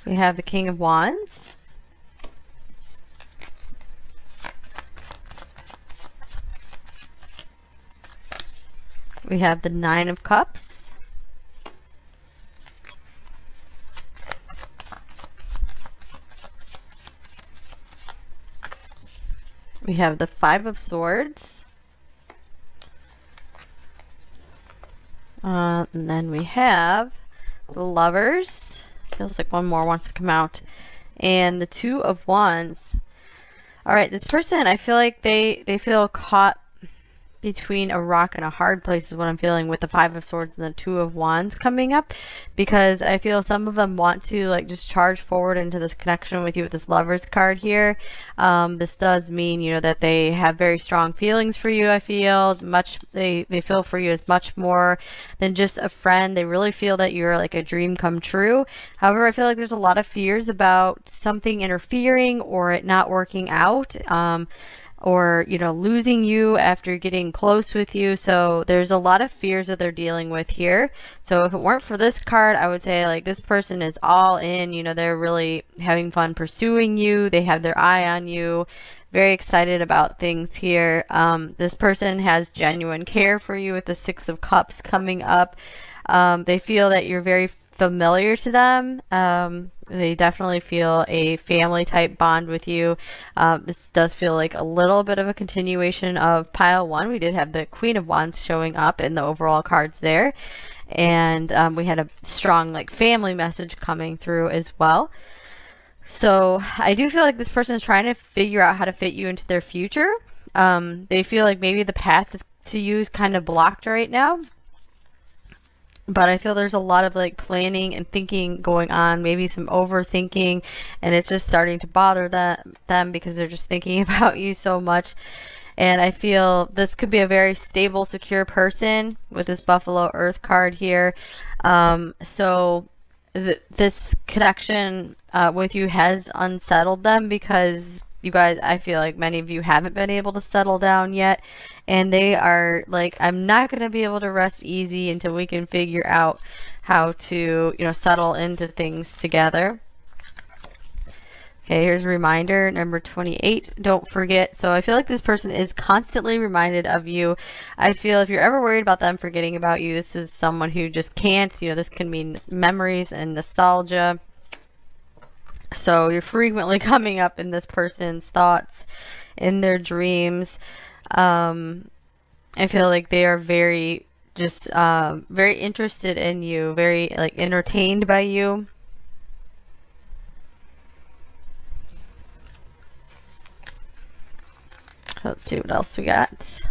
We have the King of Wands. We have the Nine of Cups. We have the Five of Swords. And then we have the Lovers. Feels like one more wants to come out. And the Two of Wands. All right, this person, I feel like they feel caught between a rock and a hard place is what I'm feeling with the Five of Swords and the Two of Wands coming up, because I feel some of them want to like just charge forward into this connection with you with this Lovers card here. This does mean, you know, that they have very strong feelings for you. I feel they feel for you as much more than just a friend. They really feel that you're like a dream come true. However, I feel like there's a lot of fears about something interfering or it not working out. Or, you know, losing you after getting close with you. So there's a lot of fears that they're dealing with here. So if it weren't for this card, I would say like this person is all in. You know, they're really having fun pursuing you. They have their eye on you. Very excited about things here. This person has genuine care for you with the Six of Cups coming up. They feel that you're very familiar to them. They definitely feel a family type bond with you. This does feel like a little bit of a continuation of pile one. We did have the Queen of Wands showing up in the overall cards there. And we had a strong like family message coming through as well. So I do feel like this person is trying to figure out how to fit you into their future. They feel like maybe the path to you is kind of blocked right now. But I feel there's a lot of like planning and thinking going on, maybe some overthinking, and it's just starting to bother them because they're just thinking about you so much. And I feel this could be a very stable, secure person with this Buffalo Earth card here. So this connection with you has unsettled them because you guys, I feel like many of you haven't been able to settle down yet. And they are like, I'm not going to be able to rest easy until we can figure out how to, you know, settle into things together. Okay, here's a reminder, number 28, don't forget. So I feel like this person is constantly reminded of you. I feel if you're ever worried about them forgetting about you, this is someone who just can't. You know, this can mean memories and nostalgia. So you're frequently coming up in this person's thoughts, in their dreams. I feel like they are very just very interested in you, very like entertained by you. Let's see what else we got.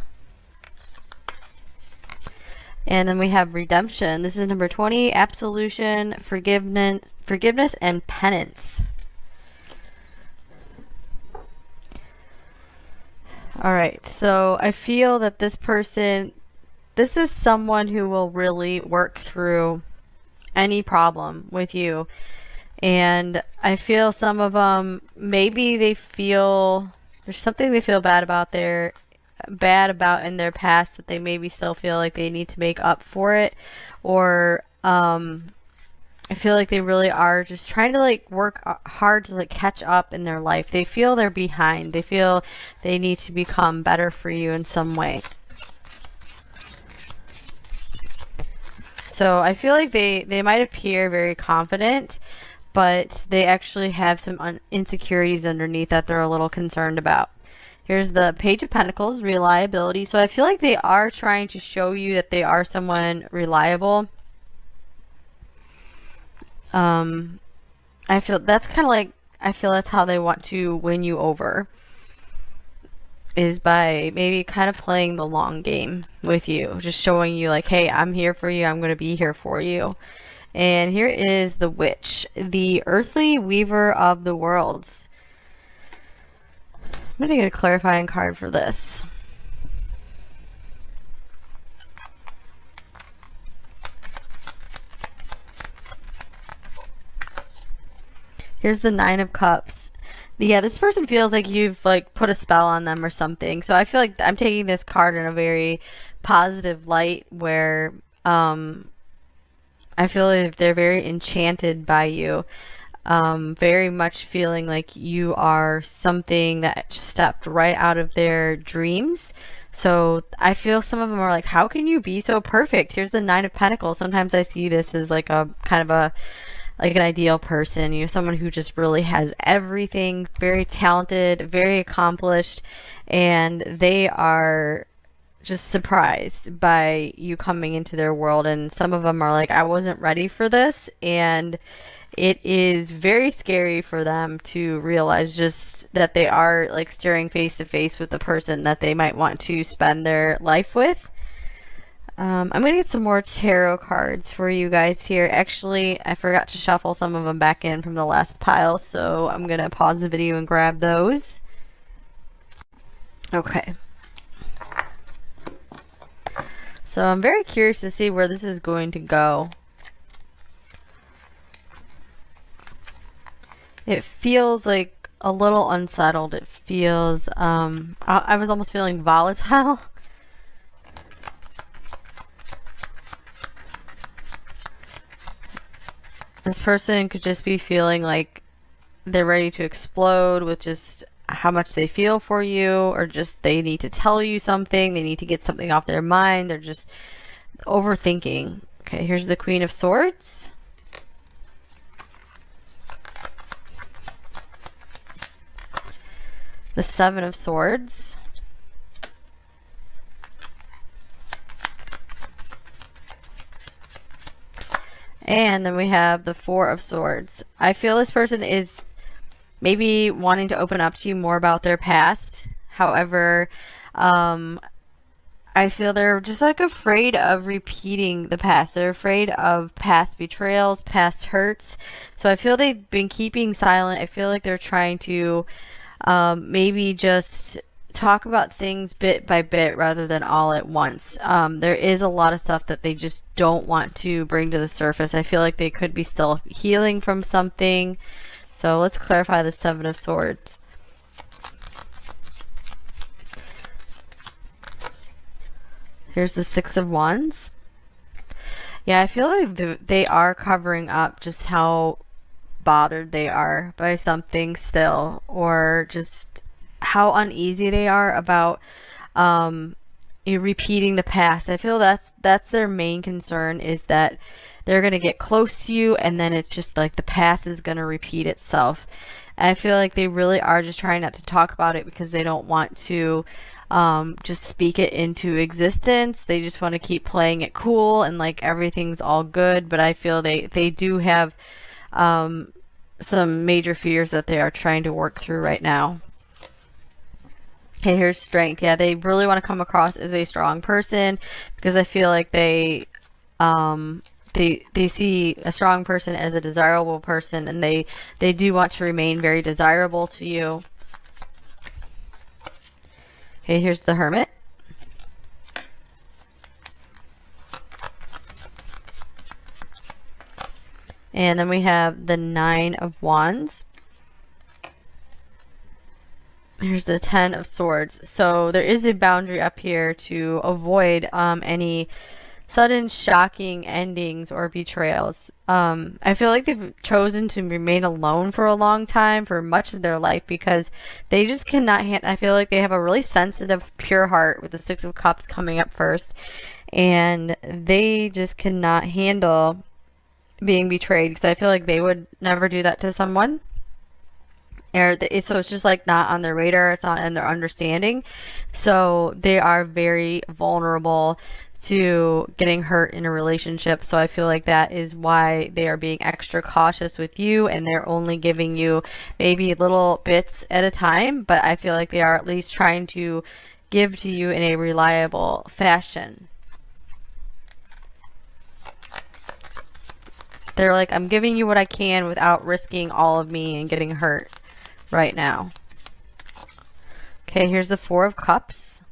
And then we have redemption. This is number 20, absolution, forgiveness and penance. All right, so I feel that this person, this is someone who will really work through any problem with you. And I feel some of them, maybe they feel there's something they feel bad about in their past that they maybe still feel like they need to make up for it. Or I feel like they really are just trying to like work hard to like catch up in their life. They feel they're behind. They feel they need to become better for you in some way. So I feel like they might appear very confident, but they actually have some insecurities underneath that they're a little concerned about. Here's the Page of Pentacles, reliability. So I feel like they are trying to show you that they are someone reliable. I feel that's kind of like, I feel that's how they want to win you over, is by maybe kind of playing the long game with you, just showing you like, hey, I'm here for you, I'm going to be here for you. And here is the Witch, the earthly weaver of the worlds. I'm going to get a clarifying card for this. Here's the Nine of Cups. Yeah, this person feels like you've like put a spell on them or something. So I feel like I'm taking this card in a very positive light where I feel like they're very enchanted by you. very much feeling like you are something that stepped right out of their dreams. So I feel some of them are like, how can you be so perfect? Here's the Nine of Pentacles. Sometimes I see this as like a kind of a like an ideal person, you know, someone who just really has everything, very talented, very accomplished, and they are just surprised by you coming into their world. And some of them are like, I wasn't ready for this, and it is very scary for them to realize just that they are like staring face to face with the person that they might want to spend their life with. I'm going to get some more tarot cards for you guys here. Actually, I forgot to shuffle some of them back in from the last pile, so I'm going to pause the video and grab those. Okay. So I'm very curious to see where this is going to go. It feels like a little unsettled. It feels, I was almost feeling volatile. This person could just be feeling like they're ready to explode with just how much they feel for you, or just they need to tell you something, they need to get something off their mind, they're just overthinking. Okay, here's the Queen of Swords. The Seven of Swords. And then we have the Four of Swords. I feel this person is maybe wanting to open up to you more about their past. However, I feel they're just like afraid of repeating the past. They're afraid of past betrayals, past hurts. So I feel they've been keeping silent. I feel like they're trying to maybe just talk about things bit by bit rather than all at once. There is a lot of stuff that they just don't want to bring to the surface. I feel like they could be still healing from something. So let's clarify the Seven of Swords. Here's the Six of Wands. Yeah, I feel like they are covering up just how bothered they are by something still, or just how uneasy they are about you repeating the past. I feel that's their main concern, is that they're going to get close to you and then it's just like the past is going to repeat itself. And I feel like they really are just trying not to talk about it because they don't want to just speak it into existence. They just want to keep playing it cool and like everything's all good. But I feel they do have some major fears that they are trying to work through right now. Okay, here's Strength. Yeah, they really want to come across as a strong person because I feel like they see a strong person as a desirable person, and they do want to remain very desirable to you. Okay, here's the Hermit. And then we have the Nine of Wands. Here's the Ten of Swords. So there is a boundary up here to avoid any sudden shocking endings or betrayals. I feel like they've chosen to remain alone for a long time, for much of their life, because they just cannot I feel like they have a really sensitive, pure heart, with the Six of Cups coming up first, and they just cannot handle being betrayed, because I feel like they would never do that to someone. So it's just like not on their radar, it's not in their understanding. So they are very vulnerable to getting hurt in a relationship. So I feel like that is why they are being extra cautious with you, and they're only giving you maybe little bits at a time, but I feel like they are at least trying to give to you in a reliable fashion. They're like, I'm giving you what I can without risking all of me and getting hurt right now. Okay, here's the Four of Cups.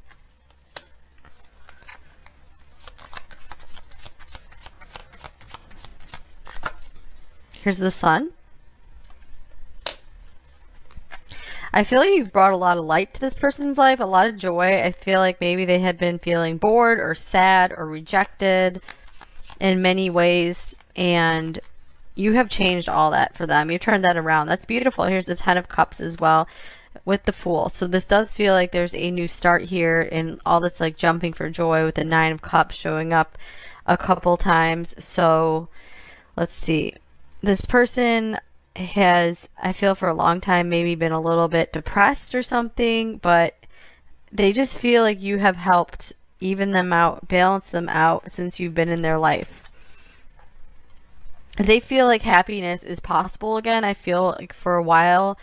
Here's the Sun. I feel like you've brought a lot of light to this person's life, a lot of joy. I feel like maybe they had been feeling bored or sad or rejected in many ways, and you have changed all that for them. You turned that around. That's beautiful. Here's the 10 of Cups as well with the Fool. So this does feel like there's a new start here, and all this like jumping for joy with the 9 of Cups showing up a couple times. So let's see. This person has, I feel for a long time, maybe been a little bit depressed or something, but they just feel like you have helped even them out, balance them out since you've been in their life. They feel like happiness is possible again. I feel like for a while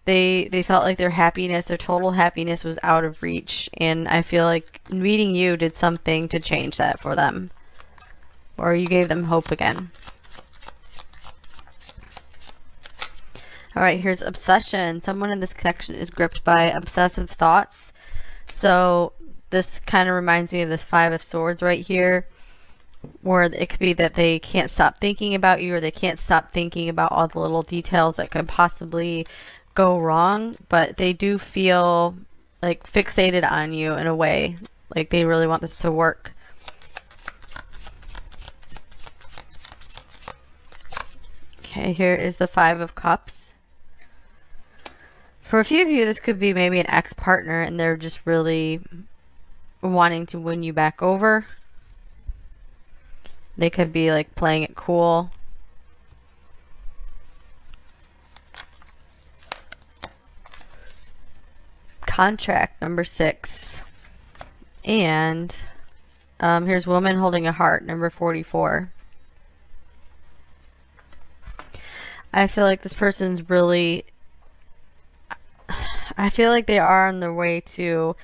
they felt like their happiness, their total happiness was out of reach, and I feel like meeting you did something to change that for them, or you gave them hope again. All right, here's obsession. Someone in this connection is gripped by obsessive thoughts. So this kind of reminds me of this 5 of Swords right here, where it could be that they can't stop thinking about you, or they can't stop thinking about all the little details that could possibly go wrong, but they do feel like fixated on you in a way, like they really want this to work. Okay, here is the 5 of Cups. For a few of you, this could be maybe an ex-partner, and they're just really wanting to win you back over. They could be like playing it cool. Contract number 6. And here's woman holding a heart, number 44. I feel like this person's really, I feel like they are on their way to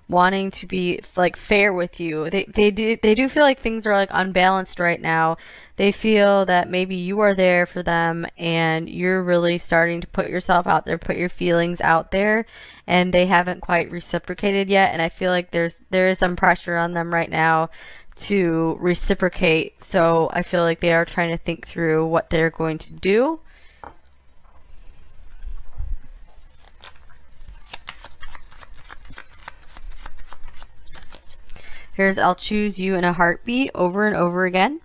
wanting to be like fair with you. They do feel like things are like unbalanced right now. They feel that maybe you are there for them, and you're really starting to put yourself out there, put your feelings out there, and they haven't quite reciprocated yet. And I feel like there is some pressure on them right now to reciprocate. So I feel like they are trying to think through what they're going to do. Here's I'll choose you in a heartbeat over and over again,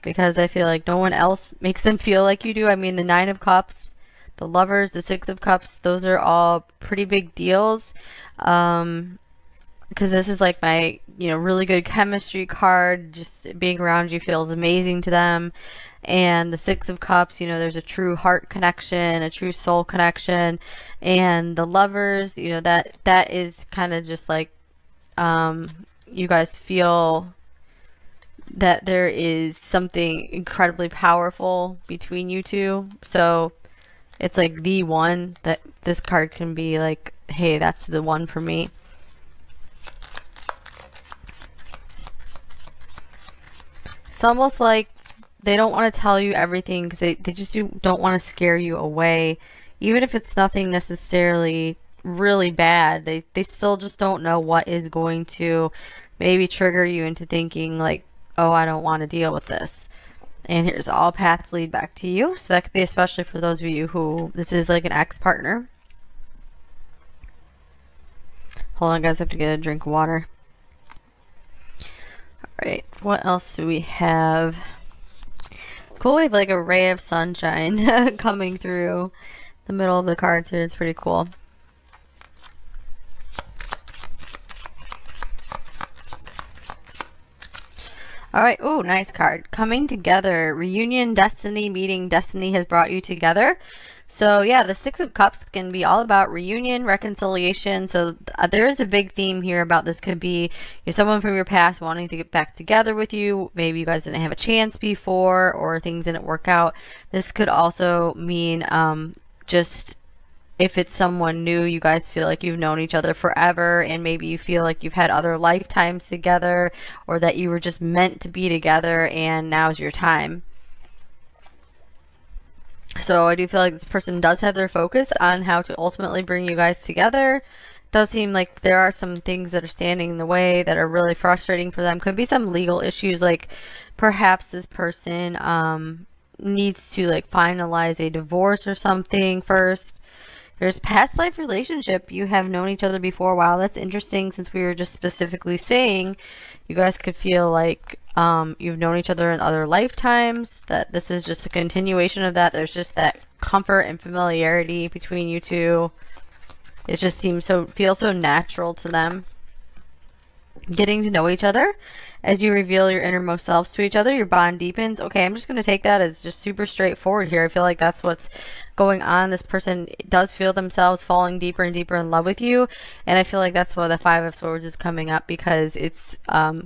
because I feel like no one else makes them feel like you do. I mean, the 9 of Cups, the Lovers, the 6 of Cups, those are all pretty big deals. Because this is like my, really good chemistry card. Just being around you feels amazing to them. And the 6 of Cups, there's a true heart connection, a true soul connection. And the Lovers, that is kind of just like, you guys feel that there is something incredibly powerful between you two. So it's like the one that this card can be like, hey, that's the one for me. It's almost like they don't want to tell you everything, because they just don't want to scare you away. Even if it's nothing necessarily really bad, they still just don't know what is going to maybe trigger you into thinking like, oh, I don't want to deal with this. And here's all paths lead back to you. So that could be especially for those of you who this is like an ex-partner. Hold on, guys, I have to get a drink of water. Alright, what else do we have? Cool, we have like a ray of sunshine coming through the middle of the cards here. It's pretty cool. All right. Oh, nice card. Coming together. Reunion, destiny, meeting. Destiny has brought you together. So yeah, the 6 of Cups can be all about reunion, reconciliation. So there is a big theme here about this. Could be someone from your past wanting to get back together with you. Maybe you guys didn't have a chance before, or things didn't work out. This could also mean just if it's someone new, you guys feel like you've known each other forever, and maybe you feel like you've had other lifetimes together, or that you were just meant to be together and now's your time. So I do feel like this person does have their focus on how to ultimately bring you guys together. It does seem like there are some things that are standing in the way that are really frustrating for them. Could be some legal issues, like perhaps this person needs to like finalize a divorce or something first. There's past life relationship. You have known each other before. Wow, that's interesting, since we were just specifically saying you guys could feel like you've known each other in other lifetimes, that this is just a continuation of that. There's just that comfort and familiarity between you two. It just feels so natural to them. Getting to know each other. As you reveal your innermost selves to each other, your bond deepens. Okay, I'm just going to take that as just super straightforward here. I feel like that's what's going on. This person does feel themselves falling deeper and deeper in love with you. And I feel like that's why the Five of Swords is coming up, because it's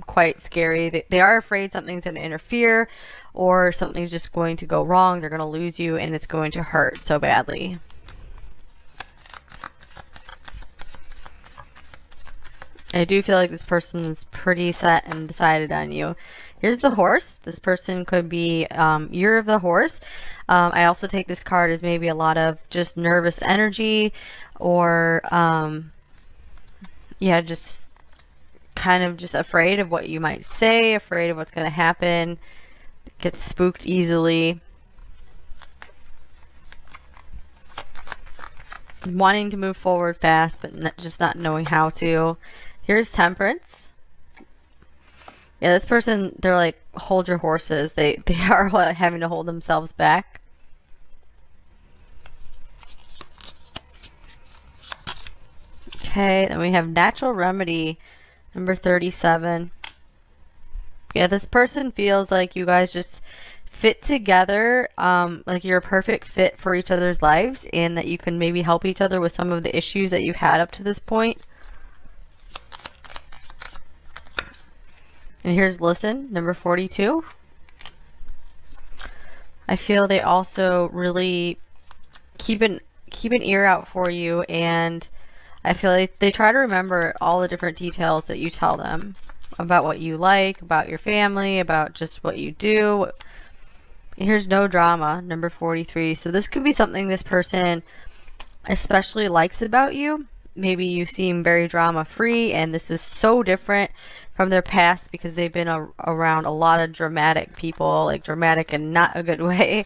quite scary. They are afraid something's going to interfere, or something's just going to go wrong. They're going to lose you, and it's going to hurt so badly. I do feel like this person's pretty set and decided on you. Here's the Horse. This person could be Year of the Horse. I also take this card as maybe a lot of just nervous energy, or yeah, just kind of just afraid of what you might say, afraid of what's going to happen, gets spooked easily. Wanting to move forward fast, but just not knowing how to. Here's Temperance. Yeah, this person, they're like, hold your horses. They are having to hold themselves back. Okay, then we have Natural Remedy, number 37. Yeah, this person feels like you guys just fit together, like you're a perfect fit for each other's lives, and that you can maybe help each other with some of the issues that you've had up to this point. And here's Listen, number 42. I feel they also really keep an ear out for you, and I feel like they try to remember all the different details that you tell them about what you like, about your family, about just what you do. And here's No Drama, number 43. So this could be something this person especially likes about you. Maybe you seem very drama free, and this is so different from their past because they've been around a lot of dramatic people, like dramatic in not a good way.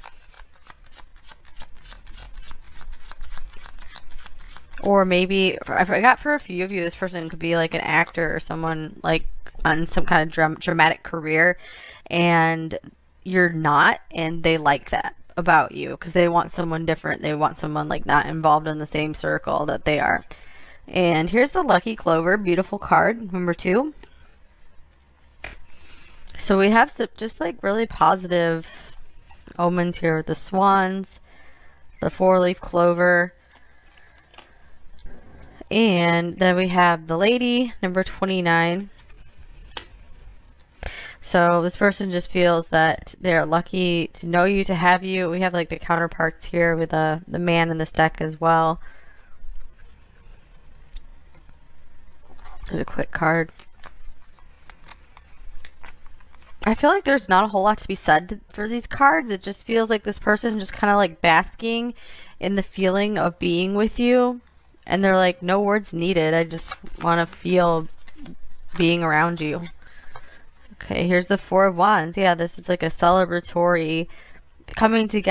Or maybe, I forgot, for a few of you, this person could be like an actor or someone like on some kind of dramatic career, and you're not, and they like that about you because they want someone different. They want someone like not involved in the same circle that they are. And here's the Lucky Clover, beautiful card, number 2. So we have some just like really positive omens here with the swans, the 4-leaf clover, and then we have the Lady, number 29. So this person just feels that they're lucky to know you, to have you. We have like the counterparts here with the Man in this deck as well. And a quick card. I feel like there's not a whole lot to be said for these cards. It just feels like this person just kind of like basking in the feeling of being with you. And they're like, no words needed. I just want to feel being around you. Okay, here's the Four of Wands. Yeah, this is like a celebratory coming together.